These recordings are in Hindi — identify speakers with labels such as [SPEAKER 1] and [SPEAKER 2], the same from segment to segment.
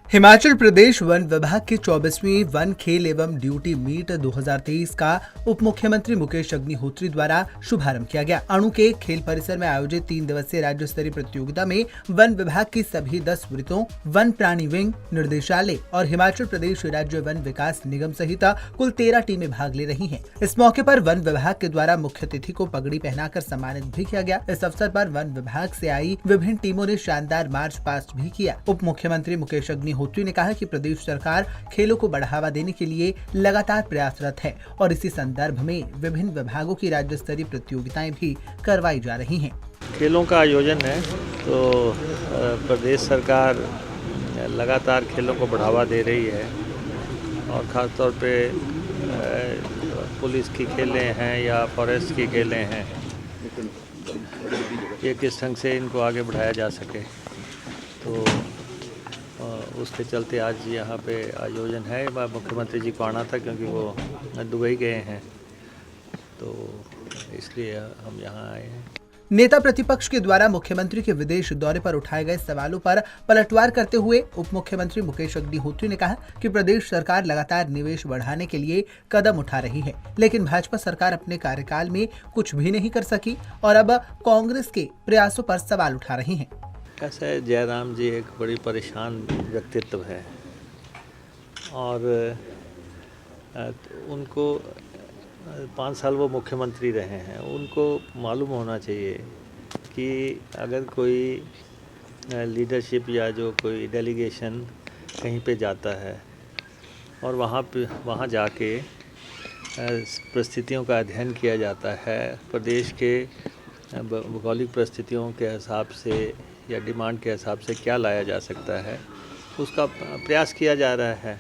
[SPEAKER 1] हिमाचल प्रदेश वन विभाग की 24वीं वन खेल एवं ड्यूटी मीट 2023 का उप मुख्यमंत्री मुकेश अग्निहोत्री द्वारा शुभारंभ किया गया। अणु के खेल परिसर में आयोजित 3 दिवसीय राज्य स्तरीय प्रतियोगिता में वन विभाग की सभी 10 वृत्तों, वन प्राणी विंग निदेशालय और हिमाचल प्रदेश राज्य वन विकास निगम सहित कुल 13 टीमें भाग ले रही हैं। इस मौके पर वन विभाग के द्वारा मुख्य अतिथि को पगड़ी पहनाकर सम्मानित भी किया गया। इस अवसर पर वन विभाग से आई विभिन्न टीमों ने शानदार मार्च पास्ट भी किया। उप मुख्यमंत्री मुकेश अग्निहोत्री ने कहा कि प्रदेश सरकार खेलों को बढ़ावा देने के लिए लगातार प्रयासरत है और इसी संदर्भ में विभिन्न विभागों की राज्य स्तरीय प्रतियोगिताएं भी करवाई जा रही हैं।
[SPEAKER 2] खेलों का आयोजन है तो प्रदेश सरकार लगातार खेलों को बढ़ावा दे रही है और ख़ास तौर पे पुलिस की खेलें हैं या फॉरेस्ट की खेलें हैं, ये किस ढंग से इनको आगे बढ़ाया जा सके, तो उसके चलते आज यहाँ पे आयोजन है। मुख्यमंत्री जी को आना था क्योंकि वो दुबई गए हैं, तो इसलिए हम यहाँ आए हैं।
[SPEAKER 1] नेता प्रतिपक्ष के द्वारा मुख्यमंत्री के विदेश दौरे पर उठाए गए सवालों पर पलटवार करते हुए उप मुख्यमंत्री मुकेश अग्निहोत्री ने कहा कि प्रदेश सरकार लगातार निवेश बढ़ाने के लिए कदम उठा रही है, लेकिन भाजपा सरकार अपने कार्यकाल में कुछ भी नहीं कर सकी और अब कांग्रेस के प्रयासों पर सवाल उठा रही है।
[SPEAKER 2] ऐसा है, जयराम जी एक बड़ी परेशान व्यक्तित्व है और उनको 5 साल वो मुख्यमंत्री रहे हैं। उनको मालूम होना चाहिए कि अगर कोई लीडरशिप या जो कोई डेलीगेशन कहीं पे जाता है और वहाँ जाके परिस्थितियों का अध्ययन किया जाता है, प्रदेश के भौगोलिक परिस्थितियों के हिसाब से या डिमांड के हिसाब से क्या लाया जा सकता है, उसका प्रयास किया जा रहा है।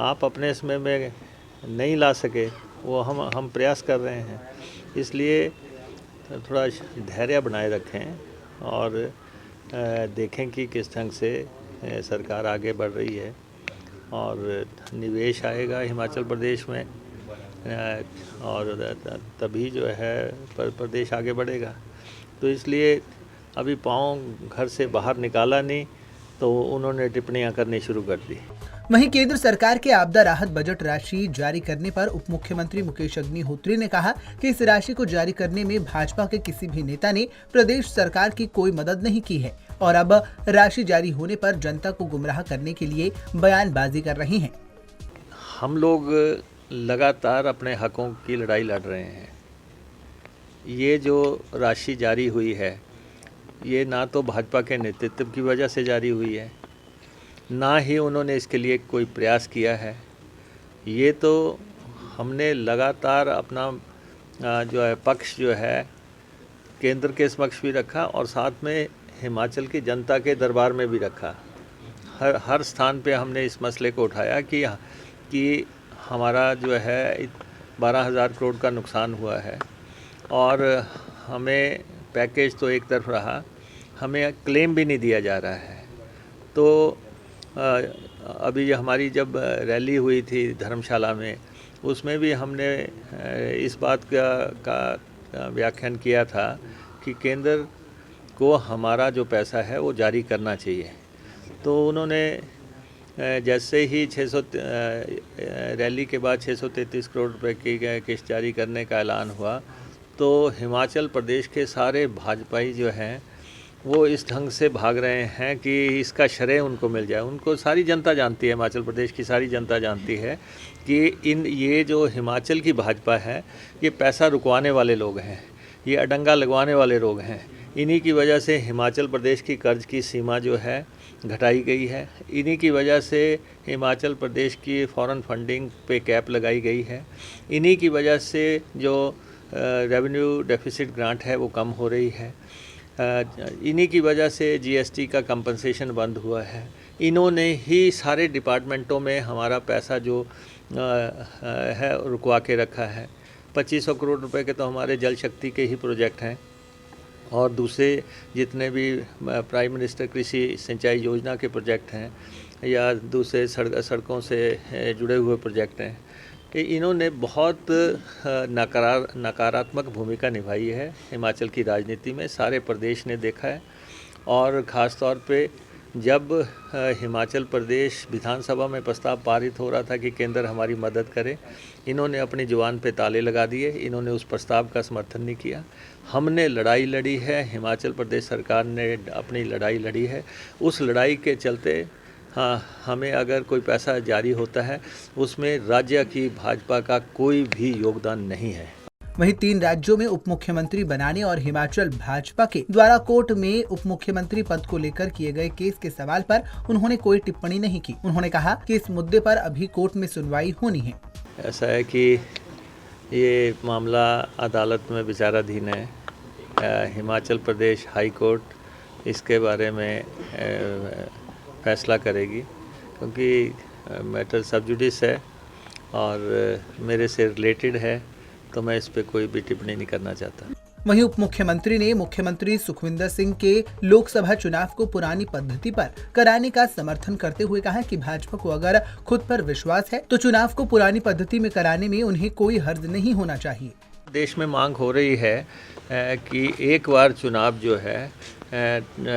[SPEAKER 2] आप अपने समय में नहीं ला सके, वो हम प्रयास कर रहे हैं, इसलिए थोड़ा धैर्य बनाए रखें और देखें कि किस ढंग से सरकार आगे बढ़ रही है और निवेश आएगा हिमाचल प्रदेश में और तभी जो है प्रदेश आगे बढ़ेगा। तो इसलिए अभी पाँव घर से बाहर निकाला नहीं तो उन्होंने टिप्पणियां करनी शुरू कर दी।
[SPEAKER 1] वहीं केंद्र सरकार के आपदा राहत बजट राशि जारी करने पर उप मुख्यमंत्री मुकेश अग्निहोत्री ने कहा कि इस राशि को जारी करने में भाजपा के किसी भी नेता ने प्रदेश सरकार की कोई मदद नहीं की है और अब राशि जारी होने पर जनता को गुमराह करने के लिए बयानबाजी कर रही हैं।
[SPEAKER 2] हम लोग लगातार अपने हकों की लड़ाई लड़ रहे हैं। ये जो राशि जारी हुई है, ये ना तो भाजपा के नेतृत्व की वजह से जारी हुई है, ना ही उन्होंने इसके लिए कोई प्रयास किया है। ये तो हमने लगातार अपना जो है पक्ष जो है केंद्र के समक्ष भी रखा और साथ में हिमाचल की जनता के दरबार में भी रखा। हर स्थान पे हमने इस मसले को उठाया कि हमारा जो है 12,000 करोड़ का नुकसान हुआ है और हमें पैकेज तो एक तरफ रहा, हमें क्लेम भी नहीं दिया जा रहा है। तो अभी हमारी जब रैली हुई थी धर्मशाला में, उसमें भी हमने इस बात का व्याख्यान किया था कि केंद्र को हमारा जो पैसा है वो जारी करना चाहिए। तो उन्होंने जैसे ही रैली के बाद 633 करोड़ रुपए की किस्त जारी करने का ऐलान हुआ, तो हिमाचल प्रदेश के सारे भाजपाई जो हैं वो इस ढंग से भाग रहे हैं कि इसका श्रेय उनको मिल जाए। उनको सारी जनता जानती है, हिमाचल प्रदेश की सारी जनता जानती है कि ये जो हिमाचल की भाजपा है, ये पैसा रुकवाने वाले लोग हैं, ये अडंगा लगवाने वाले लोग हैं। इन्हीं की वजह से हिमाचल प्रदेश की कर्ज की सीमा जो है घटाई गई है, इन्हीं की वजह से हिमाचल प्रदेश की फॉरेन फंडिंग पे कैप लगाई गई है, इन्हीं की वजह से जो रेवेन्यू डेफिसिट ग्रांट है वो कम हो रही है, इन्हीं की वजह से जीएसटी का कंपनसेशन बंद हुआ है। इन्होंने ही सारे डिपार्टमेंटों में हमारा पैसा जो है रुकवा के रखा है। 2500 करोड़ रुपए के तो हमारे जल शक्ति के ही प्रोजेक्ट हैं और दूसरे जितने भी प्राइम मिनिस्टर कृषि सिंचाई योजना के प्रोजेक्ट हैं या दूसरे सड़कों से जुड़े हुए प्रोजेक्ट हैं, इन्होंने बहुत नकारात्मक भूमिका निभाई है हिमाचल की राजनीति में, सारे प्रदेश ने देखा है और ख़ास तौर पे जब हिमाचल प्रदेश विधानसभा में प्रस्ताव पारित हो रहा था कि केंद्र हमारी मदद करे, इन्होंने अपनी जुबान पे ताले लगा दिए, इन्होंने उस प्रस्ताव का समर्थन नहीं किया। हमने लड़ाई लड़ी है, हिमाचल प्रदेश सरकार ने अपनी लड़ाई लड़ी है। उस लड़ाई के चलते हाँ, हमें अगर कोई पैसा जारी होता है उसमें राज्य की भाजपा का कोई भी योगदान नहीं है।
[SPEAKER 1] वहीं 3 राज्यों में उप मुख्यमंत्री बनाने और हिमाचल भाजपा के द्वारा कोर्ट में उप मुख्यमंत्री पद को लेकर किए गए केस के सवाल पर उन्होंने कोई टिप्पणी नहीं की। उन्होंने कहा कि इस मुद्दे पर अभी कोर्ट में सुनवाई होनी है।
[SPEAKER 2] ऐसा है कि ये मामला अदालत में विचाराधीन है। हिमाचल प्रदेश हाई कोर्ट इसके बारे में फैसला करेगी, क्योंकि मैटर सब जुडिस है और मेरे से रिलेटेड है, तो मैं इस पे कोई भी टिप्पणी नहीं करना चाहता।
[SPEAKER 1] वहीं उप मुख्यमंत्री ने मुख्यमंत्री सुखविंदर सिंह के लोकसभा चुनाव को पुरानी पद्धति पर कराने का समर्थन करते हुए कहा कि भाजपा को अगर खुद पर विश्वास है तो चुनाव को पुरानी पद्धति में कराने में उन्हें कोई हर्ज नहीं होना चाहिए।
[SPEAKER 2] देश में मांग हो रही है कि एक बार चुनाव जो है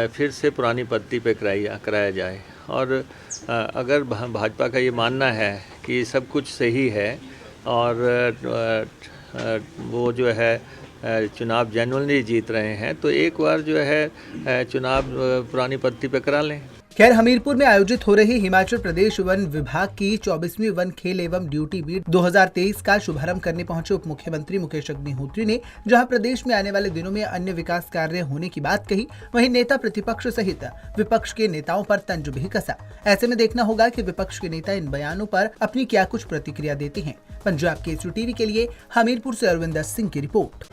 [SPEAKER 2] फिर से पुरानी पद्धति पे कराया जाए, और अगर भाजपा का ये मानना है कि सब कुछ सही है और वो जो है चुनाव जेन्युइनली जीत रहे हैं, तो एक बार जो है चुनाव पुरानी पद्धति पे करा लें।
[SPEAKER 1] खैर, हमीरपुर में आयोजित हो रही हिमाचल प्रदेश वन विभाग की 24वीं वन खेल एवं ड्यूटी मीट 2023 का शुभारंभ करने पहुंचे उप मुख्यमंत्री मुकेश अग्निहोत्री ने जहां प्रदेश में आने वाले दिनों में अन्य विकास कार्य होने की बात कही, वहीं नेता प्रतिपक्ष सहित विपक्ष के नेताओं पर तंज भी कसा। ऐसे में देखना होगा कि विपक्ष के नेता इन बयानों पर अपनी क्या कुछ प्रतिक्रिया देते हैं। पंजाब केसरी टीवी के लिए हमीरपुर से अरविंदर सिंह की रिपोर्ट।